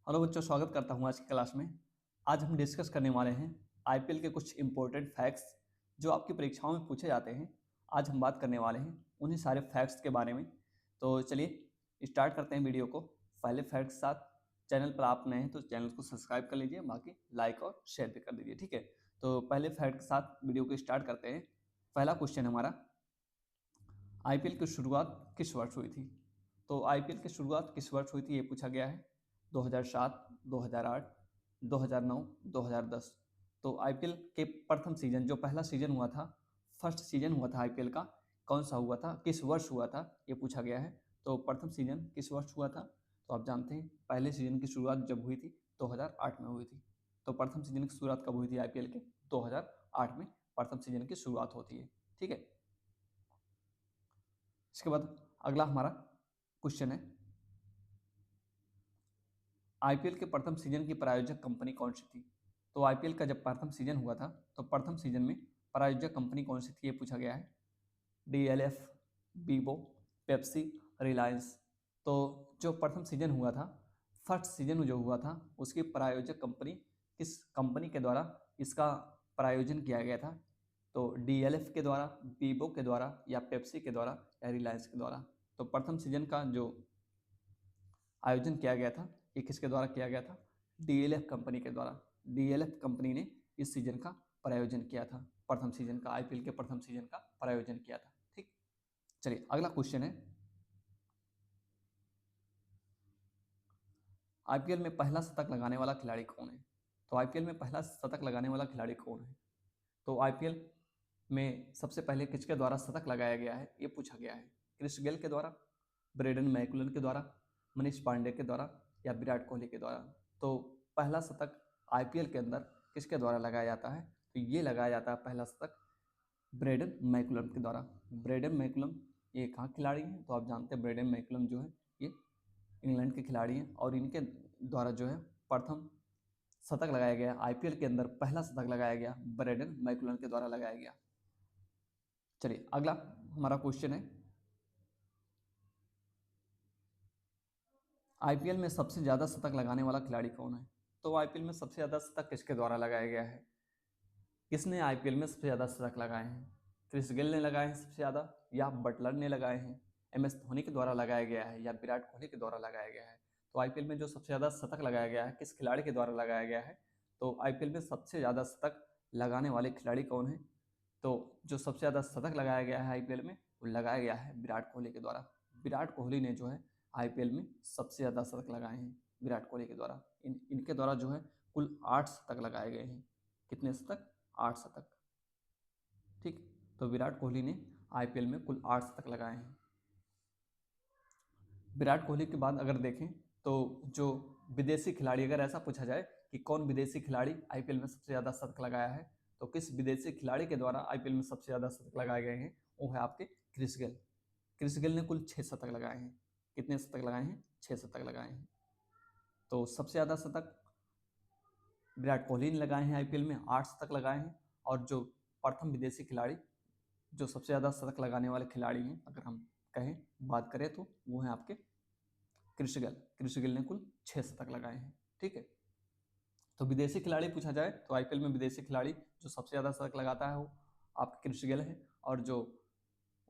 Hello बच्चों, स्वागत करता हूँ आज की क्लास में। आज हम डिस्कस करने वाले हैं आईपीएल के कुछ इंपॉर्टेंट फैक्ट्स जो आपकी परीक्षाओं में पूछे जाते हैं। आज हम बात करने वाले हैं उन्हीं सारे फैक्ट्स के बारे में। तो चलिए स्टार्ट करते हैं वीडियो को। पहले फैक्ट के साथ चैनल पर आप नए हैं तो चैनल को सब्सक्राइब कर लीजिए, बाकी लाइक और शेयर भी कर दीजिए, ठीक है। तो पहले फैक्ट के साथ वीडियो को स्टार्ट करते हैं। पहला क्वेश्चन हमारा, आईपीएल की शुरुआत किस वर्ष हुई थी? तो आईपीएल की शुरुआत किस वर्ष हुई थी ये पूछा गया है। 2007, 2008, 2009, 2010। तो आईपीएल के प्रथम सीजन, जो पहला सीजन हुआ था, फर्स्ट सीजन हुआ था आईपीएल का, कौन सा हुआ था, किस वर्ष हुआ था, ये पूछा गया है। तो प्रथम सीजन किस वर्ष हुआ था? तो आप जानते हैं पहले सीजन की शुरुआत जब हुई थी 2008 में हुई थी। तो प्रथम सीजन की शुरुआत कब हुई थी आईपीएल के? 2008 में प्रथम सीजन की शुरुआत होती है, ठीक है। इसके बाद अगला हमारा क्वेश्चन है, आईपीएल के प्रथम सीजन की प्रायोजक कंपनी कौन सी थी? तो आईपीएल का जब प्रथम सीजन हुआ था तो प्रथम सीजन में प्रायोजक कंपनी कौन सी थी ये पूछा गया है। DLF, Vivo, Pepsi, Reliance. तो जो प्रथम सीजन हुआ था, फर्स्ट सीजन जो हुआ था, उसकी प्रायोजक कंपनी किस कंपनी के द्वारा इसका प्रायोजन किया गया था? तो डीएलएफ के द्वारा, बीबो के द्वारा, या पेप्सी के द्वारा, या रिलायंस के द्वारा। तो प्रथम सीजन का जो आयोजन किया गया था ये किसके द्वारा किया गया था? डीएलएफ कंपनी के द्वारा। डीएलएफ कंपनी ने इस सीजन का प्रायोजन किया था, प्रथम सीजन का, आईपीएल के प्रथम सीजन का प्रायोजन किया था, ठीक। चलिए अगला क्वेश्चन है, आईपीएल में पहला शतक लगाने वाला खिलाड़ी कौन है? तो आईपीएल में पहला शतक लगाने वाला खिलाड़ी कौन है? तो आईपीएल में सबसे पहले किसके द्वारा शतक लगाया गया है ये पूछा गया है। क्रिस गेल के द्वारा, ब्रेडन मैकुलन के द्वारा, मनीष पांडे के द्वारा, या विराट कोहली के द्वारा। तो पहला शतक आईपीएल के अंदर किसके द्वारा लगाया जाता है? तो ये लगाया जाता है पहला शतक ब्रेडन मैकुलम के द्वारा। ब्रेडन मैकुलम ये कहाँ खिलाड़ी हैं? तो आप जानते हैं ब्रेडन मैकुलम जो है ये इंग्लैंड के खिलाड़ी हैं, और इनके द्वारा जो है प्रथम शतक लगाया गया आईपीएल के अंदर, पहला शतक लगाया गया ब्रेडन मैकुलम के द्वारा लगाया गया। चलिए अगला हमारा क्वेश्चन है, आईपीएल में सबसे ज्यादा शतक लगाने वाला खिलाड़ी कौन है? तो आईपीएल में सबसे ज्यादा शतक किसके द्वारा लगाया गया है? किसने आईपीएल में सबसे ज्यादा शतक लगाए हैं? क्रिस गेल ने लगाए हैं सबसे ज्यादा, या बटलर ने लगाए हैं, एमएस धोनी के द्वारा लगाया गया है, या विराट कोहली के द्वारा लगाया गया है? तो आईपीएल में जो सबसे ज्यादा शतक लगाया गया है किस खिलाड़ी के द्वारा लगाया गया है? तो आईपीएल में सबसे ज्यादा शतक लगाने वाले खिलाड़ी कौन है? तो जो सबसे ज्यादा शतक लगाया गया है आईपीएल में वो लगाया गया है विराट कोहली के द्वारा। विराट कोहली ने जो है आईपीएल में सबसे ज्यादा शतक लगाए हैं विराट कोहली के द्वारा। इनके द्वारा जो है कुल 8 शतक लगाए गए हैं। कितने शतक? 8 शतक, ठीक। तो विराट कोहली ने आईपीएल में कुल 8 शतक लगाए हैं। विराट कोहली के बाद अगर देखें तो जो विदेशी खिलाड़ी, अगर ऐसा पूछा जाए कि कौन विदेशी खिलाड़ी आईपीएल में सबसे ज्यादा शतक लगाया है, तो किस विदेशी खिलाड़ी के द्वारा आईपीएल में सबसे ज्यादा शतक लगाए गए हैं, वो है आपके क्रिस गेल। क्रिस गेल ने कुल 6 शतक लगाए हैं। कितने शतक लगाए हैं? 6 शतक लगाए हैं। तो सबसे ज्यादा शतक विराट कोहली ने लगाए हैं, आईपीएल में 8 शतक लगाए हैं। और जो प्रथम विदेशी खिलाड़ी, जो सबसे ज्यादा शतक लगाने वाले खिलाड़ी हैं अगर हम कहें, बात करें, तो वो है आपके क्रिस गेल। क्रिस गेल ने कुल 6 शतक लगाए हैं, ठीक है। तो विदेशी खिलाड़ी पूछा जाए तो आईपीएल में विदेशी खिलाड़ी जो सबसे ज्यादा शतक लगाता है वो आपके क्रिस गेल है। और जो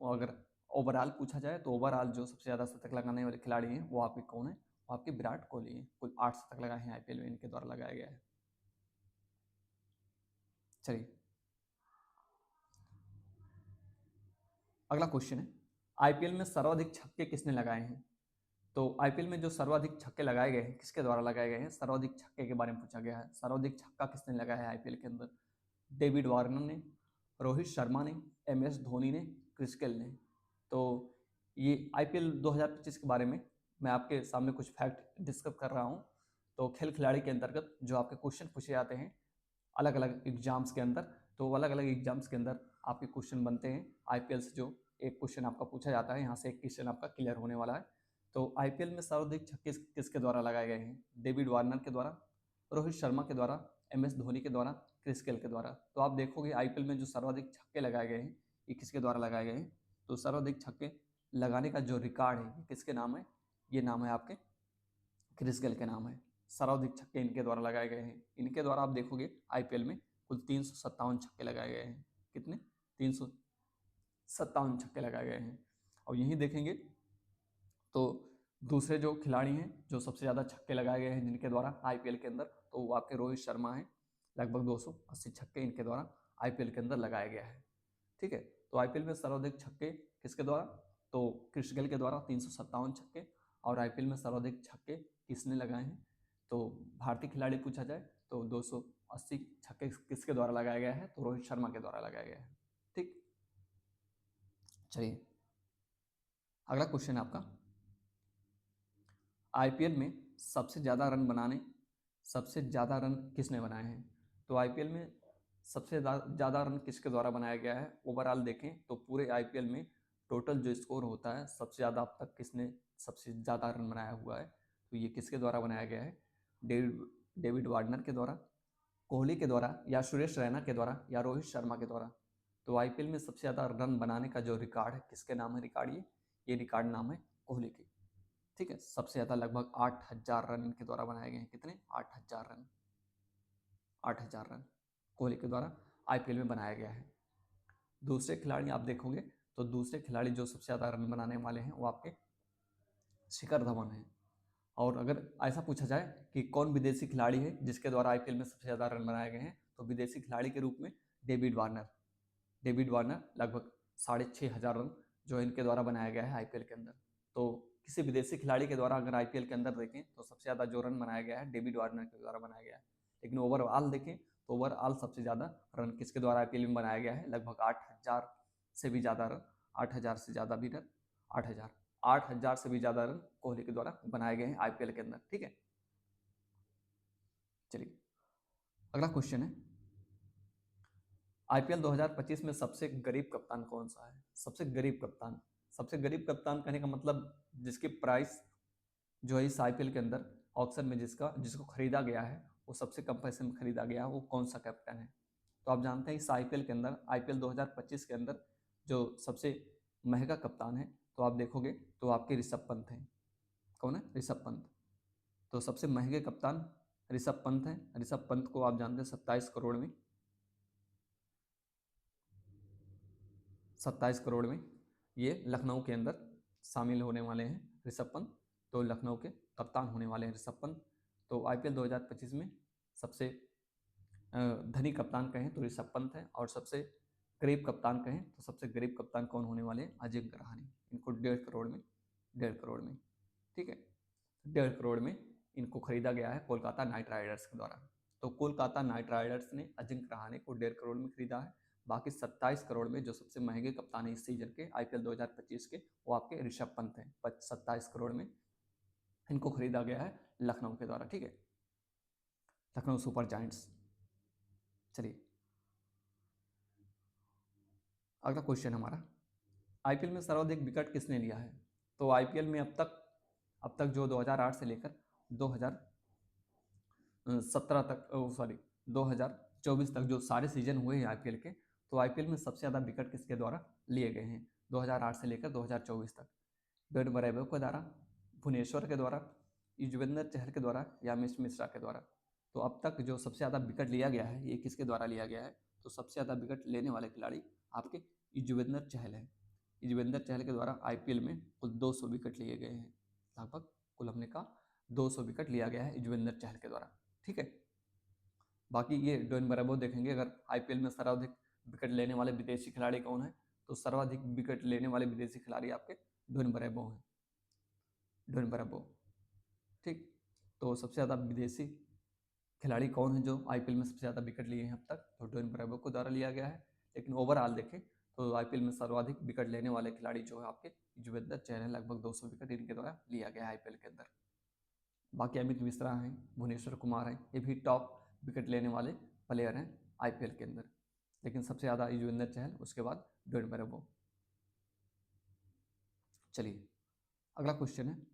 अगर ओवरऑल पूछा जाए तो ओवरऑल जो सबसे ज्यादा शतक लगाने वाले खिलाड़ी हैं वो आपके कौन है? वो आपके विराट कोहली हैं। कुल 8 शतक लगाए हैं आईपीएल में, इनके द्वारा लगाया गया है। चलिए अगला क्वेश्चन है, आईपीएल में सर्वाधिक छक्के किसने लगाए हैं? तो आईपीएल में जो सर्वाधिक छक्के लगाए गए हैं किसके द्वारा लगाए गए हैं? सर्वाधिक छक्के के बारे में पूछा गया है। सर्वाधिक छक्का किसने लगाया है आईपीएल के अंदर? डेविड वार्नर ने, रोहित शर्मा ने, एमएस धोनी ने, क्रिस गेल ने। तो ये आईपीएल 2025 के बारे में मैं आपके सामने कुछ फैक्ट डिस्कस कर रहा हूँ। तो खेल खिलाड़ी के अंतर्गत जो आपके क्वेश्चन पूछे जाते हैं अलग अलग एग्जाम्स के अंदर, तो अलग अलग एग्जाम्स के अंदर आपके क्वेश्चन बनते हैं आईपीएल से। जो एक क्वेश्चन आपका पूछा जाता है, यहाँ से एक क्वेश्चन आपका क्लियर होने वाला है। तो आईपीएल में सर्वाधिक छक्के किसके द्वारा लगाए गए हैं? डेविड वार्नर के द्वारा, रोहित शर्मा के द्वारा, एमएस धोनी के द्वारा, क्रिस गेल के द्वारा। तो आप देखोगे आईपीएल में जो सर्वाधिक छक्के लगाए गए हैं ये किसके द्वारा लगाए गए हैं? तो सर्वाधिक छक्के लगाने का जो रिकॉर्ड है ये किसके नाम है? ये नाम है आपके क्रिस गेल के नाम है। सर्वाधिक छक्के इनके द्वारा लगाए गए हैं। इनके द्वारा आप देखोगे आईपीएल में कुल 357 छक्के लगाए गए हैं। कितने? 357 छक्के लगाए गए हैं। और यहीं देखेंगे तो दूसरे जो खिलाड़ी हैं जो सबसे ज़्यादा छक्के लगाए गए हैं जिनके द्वारा आईपीएल के अंदर, तो वो आपके रोहित शर्मा हैं। लगभग 280 छक्के इनके द्वारा आईपीएल के अंदर लगाया गया है। ठीक है, तो आईपीएल में सर्वाधिक छक्के किसके द्वारा? तो क्रिस गेल के द्वारा 357 छक्के। और आईपीएल में सर्वाधिक छक्के किसने लगाए हैं? तो भारतीय खिलाड़ी पूछा जाए तो 280 छक्के किसके द्वारा लगाया गया है? तो रोहित शर्मा के द्वारा लगाया गया है। ठीक, चलिए अगला क्वेश्चन है आपका, आईपीएल में सबसे ज़्यादा रन किसने बनाए हैं? तो आईपीएल में सबसे ज़्यादा रन किसके द्वारा बनाया गया है? ओवरऑल देखें तो पूरे आईपीएल में टोटल जो स्कोर होता है सबसे ज़्यादा अब तक किसने सबसे ज़्यादा रन बनाया हुआ है? तो ये किसके द्वारा बनाया गया है? डेविड वार्नर के द्वारा, कोहली के द्वारा, या सुरेश रैना के द्वारा, या रोहित शर्मा के द्वारा। तो आईपीएल में सबसे ज़्यादा रन बनाने का जो रिकॉर्ड है किसके नाम है? रिकॉर्ड ये रिकॉर्ड नाम है कोहली की। ठीक है, सबसे ज़्यादा लगभग 8000 रन इनके द्वारा बनाए गए हैं। कितने? 8000 रन। 8000 रन कोहली के द्वारा आईपीएल में बनाया गया है। दूसरे खिलाड़ी आप देखोगे तो दूसरे खिलाड़ी जो सबसे ज़्यादा रन बनाने वाले हैं वो आपके शिखर धवन हैं। और अगर ऐसा पूछा जाए कि कौन विदेशी खिलाड़ी है जिसके द्वारा आईपीएल में सबसे ज़्यादा रन बनाए गए हैं, तो विदेशी खिलाड़ी के रूप में डेविड वार्नर लगभग 6500 रन जो इनके द्वारा बनाया गया है आईपीएल के अंदर। तो किसी विदेशी खिलाड़ी के द्वारा अगर आईपीएल के अंदर देखें तो सबसे ज़्यादा जो रन बनाया गया है डेविड वार्नर के द्वारा बनाया गया है। लेकिन ओवरऑल देखें तो ओवरऑल सबसे ज़्यादा रन किसके द्वारा आईपीएल में बनाया गया है? लगभग 8000 से भी ज़्यादा रन, 8000 से ज़्यादा भी रन, 8000 से भी ज़्यादा रन कोहली के द्वारा बनाए गए हैं आईपीएल के अंदर। ठीक है, चलिए अगला क्वेश्चन है, आईपीएल 2025 में सबसे गरीब कप्तान कौन सा है? सबसे गरीब कप्तान कहने का मतलब जिसकी प्राइस जो है इस आईपीएल के अंदर ऑक्शन में जिसको खरीदा गया है वो सबसे कम पैसे में खरीदा गया है, वो कौन सा कैप्टन है? तो आप जानते हैं इस आईपीएल के अंदर, आईपीएल 2025 के अंदर जो सबसे महंगा कप्तान है तो आप देखोगे तो आपके ऋषभ पंत हैं। कौन है? ऋषभ पंत। तो सबसे महंगे कप्तान ऋषभ पंत हैं। ऋषभ पंत को आप जानते हैं 27 करोड़ में, 27 करोड़ में ये लखनऊ के अंदर शामिल होने वाले हैं ऋषभ पंत। तो लखनऊ के कप्तान होने वाले हैं ऋषभ पंत। तो आईपीएल 2025 में सबसे धनी कप्तान कहें तो ऋषभ पंत है, और सबसे गरीब कप्तान कहें तो सबसे गरीब कप्तान कौन होने वाले हैं? अजिंक्य रहाणे। इनको 1.5 करोड़ में ठीक है, 1.5 करोड़ में इनको खरीदा गया है कोलकाता नाइट राइडर्स के द्वारा। तो कोलकाता नाइट राइडर्स ने अजिंक्य रहाणे को 1.5 करोड़ में खरीदा है। बाकी 27 करोड़ में जो सबसे महंगे कप्तान है इस सीजन के आईपीएल 2025 के वो आपके ऋषभ पंत हैं। 27 करोड़ में इनको खरीदा गया है लखनऊ के द्वारा। ठीक है, लखनऊ सुपर जायंट्स। चलिए अगला क्वेश्चन हमारा, आईपीएल में सर्वाधिक विकेट किसने लिया है? तो आईपीएल में अब तक जो 2008 से लेकर 2017 तक, 2024 तक जो सारे सीजन हुए हैं आईपीएल के, तो आईपीएल में सबसे ज़्यादा विकेट किसके द्वारा लिए गए हैं 2008 से लेकर 2024 तक? डेविड वरेबो के द्वारा, भुवनेश्वर के द्वारा, युजवेंद्र चहल के द्वारा, या मिश्रा के द्वारा? तो अब तक जो सबसे ज़्यादा विकेट लिया गया है ये किसके द्वारा लिया गया है? तो सबसे ज़्यादा विकेट लेने वाले खिलाड़ी आपके युजवेंद्र चहल हैं। युजवेंद्र चहल के द्वारा आईपीएल में कुल 200 विकेट लिए गए हैं। लगभग कुल हमने कहा 200 विकेट लिया गया है युजवेंद्र चहल के द्वारा। ठीक है, बाकी ये डेविड वरेबो देखेंगे अगर आईपीएल में सर्वाधिक विकेट लेने वाले विदेशी खिलाड़ी कौन है, तो सर्वाधिक विकेट लेने वाले विदेशी खिलाड़ी आपके डेविड वरेबो हैं। डेविड वरेबो। ठीक, तो सबसे ज़्यादा विदेशी खिलाड़ी कौन है जो आईपीएल में सबसे ज़्यादा विकेट लिए हैं अब तक? तो डेविड वरेबो को द्वारा लिया गया है। लेकिन ओवरऑल देखें तो आईपीएल में सर्वाधिक विकेट लेने वाले खिलाड़ी जो है आपके युजवेंद्र चहल हैं। लगभग 200 विकेट इनके द्वारा लिया गया है आईपीएल के अंदर। बाकी अमित मिश्रा हैं, भुवनेश्वर कुमार हैं, ये भी टॉप विकेट लेने वाले प्लेयर हैं आईपीएल के अंदर। लेकिन सबसे ज़्यादा युजवेंद्र चहल, उसके बाद डेविड वरेबो। चलिए अगला क्वेश्चन है,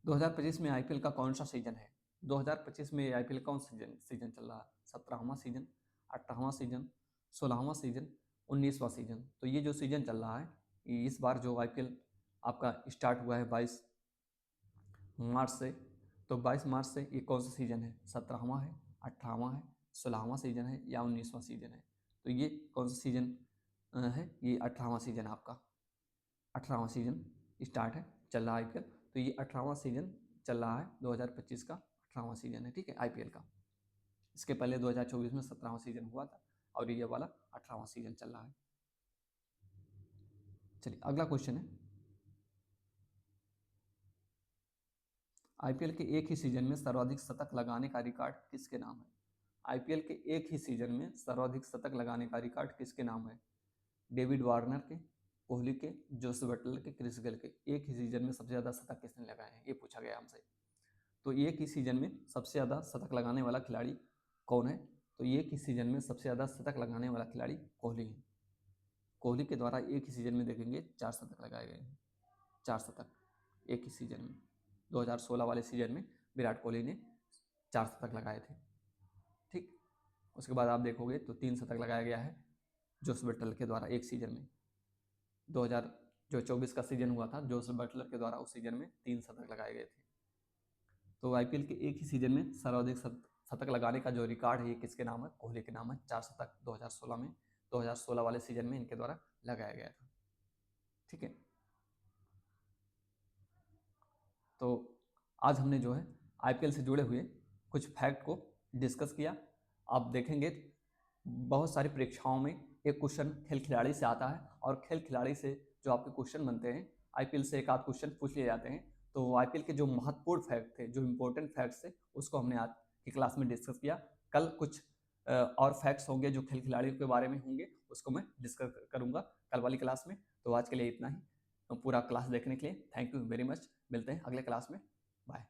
2025 में आईपीएल का कौन सा सीजन है? 2025 में आईपीएल कौन सीजन चल रहा है? 17वां सीजन, 18वां सीजन, 16वां सीजन, 19वां सीजन? तो ये जो सीजन चल रहा है इस बार जो आईपीएल आपका स्टार्ट हुआ है 22 मार्च से, तो 22 मार्च से ये कौन सा सीजन है? 17वां है, 18वां है, 16वां सीजन है या 19वां सीजन है? तो ये कौन सा सीजन है? ये 18वां सीजन आपका, 18वां सीजन स्टार्ट है, चल रहा है आईपीएल। तो ये 18वां सीजन चल रहा है, 2025 का 18वां सीजन है, ठीक है, आईपीएल का। इसके पहले 2024 में 17वां सीजन हुआ था और ये वाला 18वां सीजन चल रहा है। चलिए अगला क्वेश्चन है, आईपीएल के एक ही सीजन में सर्वाधिक शतक लगाने का रिकॉर्ड किसके नाम है? आईपीएल के एक ही सीजन में सर्वाधिक शतक लगाने का रिकॉर्ड किसके नाम है? डेविड वार्नर के, कोहली के, जोस बटलर के, क्रिस गेल के। एक ही सीजन में सबसे ज़्यादा शतक किसने लगाए हैं, ये पूछा गया हमसे। तो एक ही सीजन में सबसे ज़्यादा शतक लगाने वाला खिलाड़ी कौन है? तो एक ही सीजन में सबसे ज़्यादा शतक लगाने वाला खिलाड़ी कोहली है। कोहली के द्वारा एक ही सीजन में देखेंगे 4 शतक लगाए गए हैं, 4 शतक एक ही सीजन में। 2016 वाले सीजन में विराट कोहली ने 4 शतक लगाए थे, ठीक। उसके बाद आप देखोगे तो 3 शतक लगाया गया है जोस बटलर के द्वारा एक सीजन में। 2024 का सीजन हुआ था, जोस बटलर के द्वारा उस सीजन में 3 शतक लगाए गए थे। तो आईपीएल के एक ही सीजन में सर्वाधिक शतक लगाने का जो रिकॉर्ड है ये किसके नाम है? कोहली के नाम है। 4 शतक 2016 में, 2016 वाले सीजन में इनके द्वारा लगाया गया था, ठीक है। तो आज हमने जो है आईपीएल से जुड़े हुए कुछ फैक्ट को डिस्कस किया। आप देखेंगे बहुत सारी परीक्षाओं में एक क्वेश्चन खेल खिलाड़ी से आता है और खेल खिलाड़ी से जो आपके क्वेश्चन बनते हैं आईपीएल से एक आध क्वेश्चन पूछ लिए जाते हैं। तो आईपीएल के जो महत्वपूर्ण फैक्ट थे, जो इम्पोर्टेंट फैक्ट्स थे, उसको हमने आज की क्लास में डिस्कस किया। कल कुछ और फैक्ट्स होंगे जो खेल खिलाड़ियों के बारे में होंगे, उसको मैं डिस्कस करूंगा कल वाली क्लास में। तो आज के लिए इतना ही। पूरा क्लास देखने के लिए थैंक यू वेरी मच। मिलते हैं अगले क्लास में, बाय।